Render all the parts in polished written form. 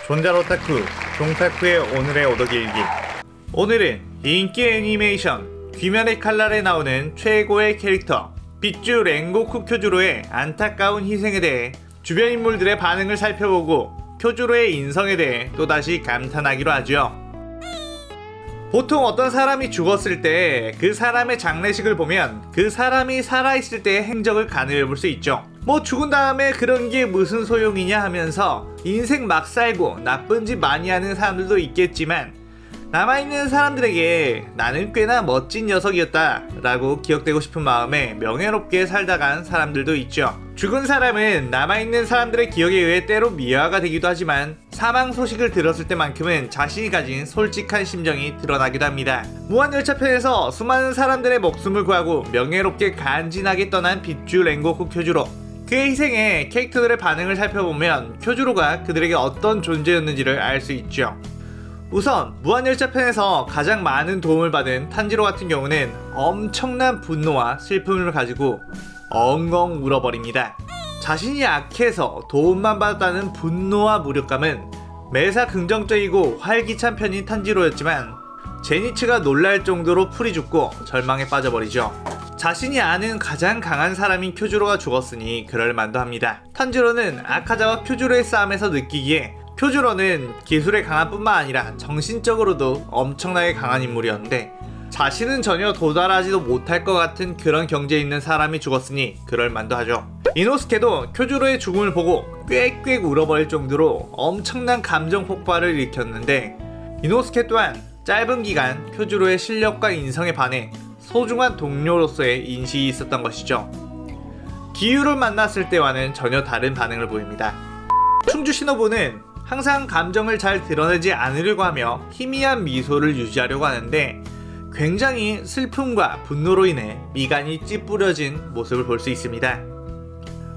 존잘 오타쿠, 종타쿠의 오늘의 오더길기. 오늘은 인기 애니메이션 귀면의 칼날에 나오는 최고의 캐릭터 빗주 랭고쿠 쿄주로의 안타까운 희생에 대해 주변 인물들의 반응을 살펴보고 쿄주로의 인성에 대해 또다시 감탄하기로 하죠. 보통 어떤 사람이 죽었을 때 그 사람의 장례식을 보면 그 사람이 살아있을 때의 행적을 가늠해 볼 수 있죠. 뭐 죽은 다음에 그런 게 무슨 소용이냐 하면서 인생 막 살고 나쁜 짓 많이 하는 사람들도 있겠지만 남아있는 사람들에게 나는 꽤나 멋진 녀석이었다 라고 기억되고 싶은 마음에 명예롭게 살다 간 사람들도 있죠. 죽은 사람은 남아있는 사람들의 기억에 의해 때로 미화가 되기도 하지만 사망 소식을 들었을 때만큼은 자신이 가진 솔직한 심정이 드러나기도 합니다. 무한열차편에서 수많은 사람들의 목숨을 구하고 명예롭게 간진하게 떠난 빗주 랭고쿠 쿄주로, 그의 희생에 캐릭터들의 반응을 살펴보면 쿄주로가 그들에게 어떤 존재였는지를 알 수 있죠. 우선 무한열차편에서 가장 많은 도움을 받은 탄지로 같은 경우는 엄청난 분노와 슬픔을 가지고 엉엉 울어버립니다. 자신이 약해서 도움만 받았다는 분노와 무력감은 매사 긍정적이고 활기찬 편인 탄지로였지만 제니츠가 놀랄 정도로 풀이 죽고 절망에 빠져버리죠. 자신이 아는 가장 강한 사람인 쿄주로가 죽었으니 그럴 만도 합니다. 탄지로는 아카자와 쿄주로의 싸움에서 느끼기에 쿄주로는 기술에 강한 뿐만 아니라 정신적으로도 엄청나게 강한 인물이었는데 자신은 전혀 도달하지도 못할 것 같은 그런 경지에 있는 사람이 죽었으니 그럴 만도 하죠. 이노스케도 쿄주로의 죽음을 보고 꽥꽥 울어버릴 정도로 엄청난 감정 폭발을 일으켰는데 이노스케 또한 짧은 기간 쿄주로의 실력과 인성에 반해 소중한 동료로서의 인식이 있었던 것이죠. 기유를 만났을 때와는 전혀 다른 반응을 보입니다. 충주 시노부는 항상 감정을 잘 드러내지 않으려고 하며 희미한 미소를 유지하려고 하는데 굉장히 슬픔과 분노로 인해 미간이 찌푸려진 모습을 볼 수 있습니다.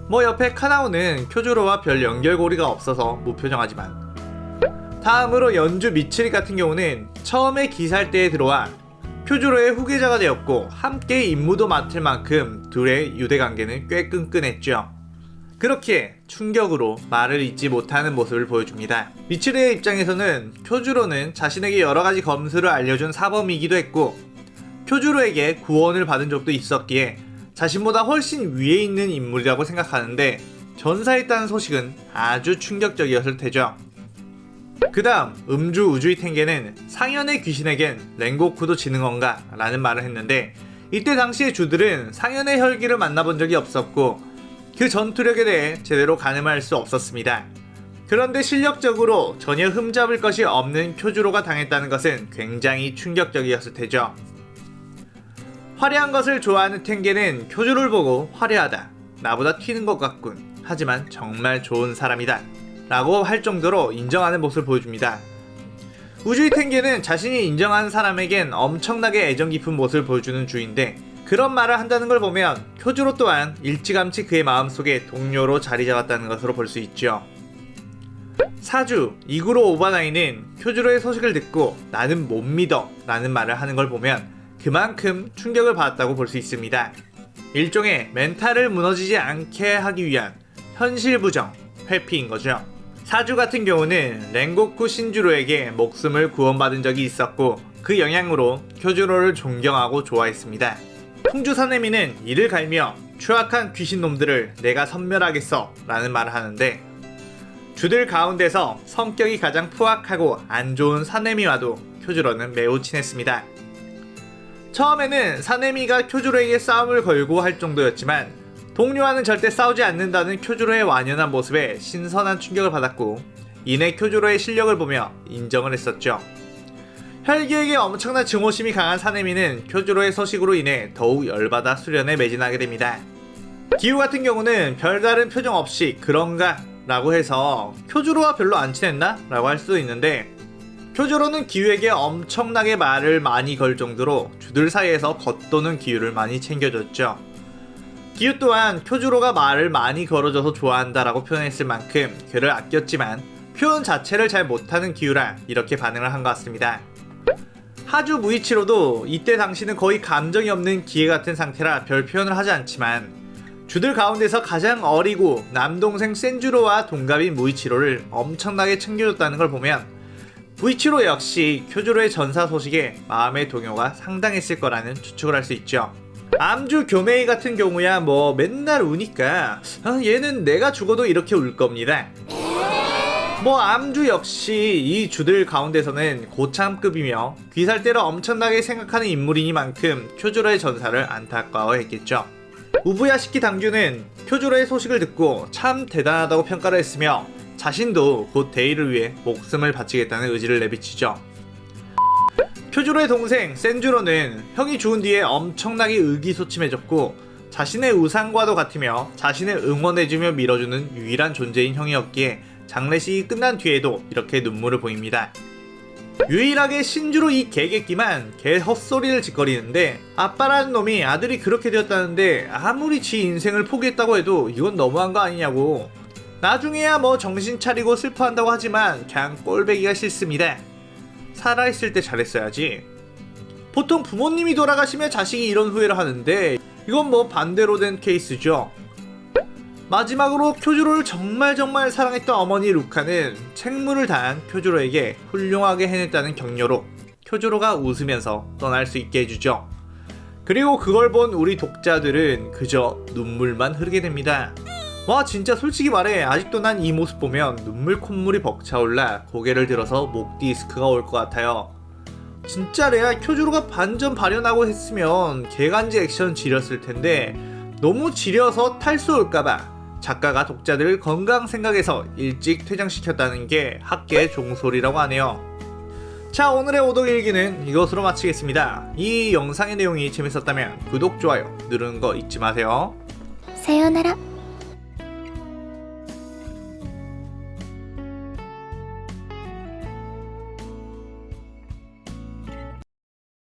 뭐 옆에 카나오는 쿄주로와 별 연결고리가 없어서 무표정하지만, 다음으로 연주 미츠리 같은 경우는 처음에 기살대에 들어와 쿄주로의 후계자가 되었고 함께 임무도 맡을 만큼 둘의 유대관계는 꽤 끈끈했죠. 그렇게 충격으로 말을 잇지 못하는 모습을 보여줍니다. 미츠리의 입장에서는 쿄주로는 자신에게 여러가지 검수를 알려준 사범이기도 했고 쿄주로에게 구원을 받은 적도 있었기에 자신보다 훨씬 위에 있는 인물이라고 생각하는데 전사했다는 소식은 아주 충격적이었을 테죠. 그 다음 음주 우주이 텐게는 상현의 귀신에겐 랭고쿠도 지는 건가? 라는 말을 했는데 이때 당시의 주들은 상현의 혈기를 만나본 적이 없었고 그 전투력에 대해 제대로 가늠할 수 없었습니다. 그런데 실력적으로 전혀 흠잡을 것이 없는 쿄주로가 당했다는 것은 굉장히 충격적이었을 테죠. 화려한 것을 좋아하는 텐게는 쿄주로를 보고 화려하다, 나보다 튀는 것 같군, 하지만 정말 좋은 사람이다 라고 할 정도로 인정하는 모습을 보여줍니다. 우주이 텐게는 자신이 인정하는 사람에겐 엄청나게 애정 깊은 모습을 보여주는 주인데 그런 말을 한다는 걸 보면 쿄주로 또한 일찌감치 그의 마음속에 동료로 자리 잡았다는 것으로 볼 수 있죠. 사주 이구로 오바나이는 쿄주로의 소식을 듣고 나는 못 믿어 라는 말을 하는 걸 보면 그만큼 충격을 받았다고 볼 수 있습니다. 일종의 멘탈을 무너지지 않게 하기 위한 현실 부정, 회피인 거죠. 사주 같은 경우는 랭고쿠 신주로에게 목숨을 구원받은 적이 있었고 그 영향으로 쿄주로를 존경하고 좋아했습니다. 풍주 사내미는 이를 갈며 추악한 귀신놈들을 내가 섬멸하겠어 라는 말을 하는데 주들 가운데서 성격이 가장 포악하고 안 좋은 사내미와도 쿄주로는 매우 친했습니다. 처음에는 사내미가 쿄주로에게 싸움을 걸고 할 정도였지만 동료와는 절대 싸우지 않는다는 쿄주로의 완연한 모습에 신선한 충격을 받았고 이내 쿄주로의 실력을 보며 인정을 했었죠. 혈기에게 엄청난 증오심이 강한 사내미는 쿄주로의 소식으로 인해 더욱 열받아 수련에 매진하게 됩니다. 기우 같은 경우는 별다른 표정 없이 그런가? 라고 해서 쿄주로와 별로 안 친했나? 라고 할 수도 있는데 쿄주로는 기우에게 엄청나게 말을 많이 걸 정도로 주들 사이에서 겉도는 기우를 많이 챙겨줬죠. 기우 또한 쿄주로가 말을 많이 걸어줘서 좋아한다라고 표현했을 만큼 그를 아꼈지만 표현 자체를 잘 못하는 기우라 이렇게 반응을 한 것 같습니다. 하주 무이치로도 이때 당시는 거의 감정이 없는 기계 같은 상태라 별 표현을 하지 않지만 주들 가운데서 가장 어리고 남동생 센주로와 동갑인 무이치로를 엄청나게 챙겨줬다는 걸 보면 무이치로 역시 쿄조로의 전사 소식에 마음의 동요가 상당했을 거라는 추측을 할 수 있죠. 암주 교메이 같은 경우야 뭐 맨날 우니까 얘는 내가 죽어도 이렇게 울 겁니다. 뭐 암주 역시 이 주들 가운데서는 고참급이며 귀살대로 엄청나게 생각하는 인물이니만큼 쿄조로의 전사를 안타까워했겠죠. 우부야시키 당규는 쿄조로의 소식을 듣고 참 대단하다고 평가를 했으며 자신도 곧 대의를 위해 목숨을 바치겠다는 의지를 내비치죠. 쿄조로의 동생 센주로는 형이 죽은 뒤에 엄청나게 의기소침해졌고 자신의 우상과도 같으며 자신을 응원해주며 밀어주는 유일한 존재인 형이었기에 장례식이 끝난 뒤에도 이렇게 눈물을 보입니다. 유일하게 신주로 이 개객기만 개 헛소리를 짓거리는데 아빠라는 놈이 아들이 그렇게 되었다는데 아무리 지 인생을 포기했다고 해도 이건 너무한 거 아니냐고. 나중에야 뭐 정신 차리고 슬퍼한다고 하지만 그냥 꼴배기가 싫습니다. 살아있을 때 잘했어야지. 보통 부모님이 돌아가시면 자식이 이런 후회를 하는데 이건 뭐 반대로 된 케이스죠. 마지막으로 쿄조로를 정말 사랑했던 어머니 루카는 책무를 다한 쿄조로에게 훌륭하게 해냈다는 격려로 쿄조로가 웃으면서 떠날 수 있게 해주죠. 그리고 그걸 본 우리 독자들은 그저 눈물만 흐르게 됩니다. 와 진짜 솔직히 말해 아직도 난 이 모습 보면 눈물 콧물이 벅차올라 고개를 들어서 목 디스크가 올 것 같아요. 진짜 레알 쿄조로가 반전 발현하고 했으면 개간지 액션 지렸을 텐데 너무 지려서 탈수 올까봐 작가가 독자들을 건강 생각해서 일찍 퇴장시켰다는 게 학계의 종소리라고 하네요. 자, 오늘의 오덕일기는 이것으로 마치겠습니다. 이 영상의 내용이 재밌었다면 구독, 좋아요 누르는 거 잊지 마세요. 사요나라.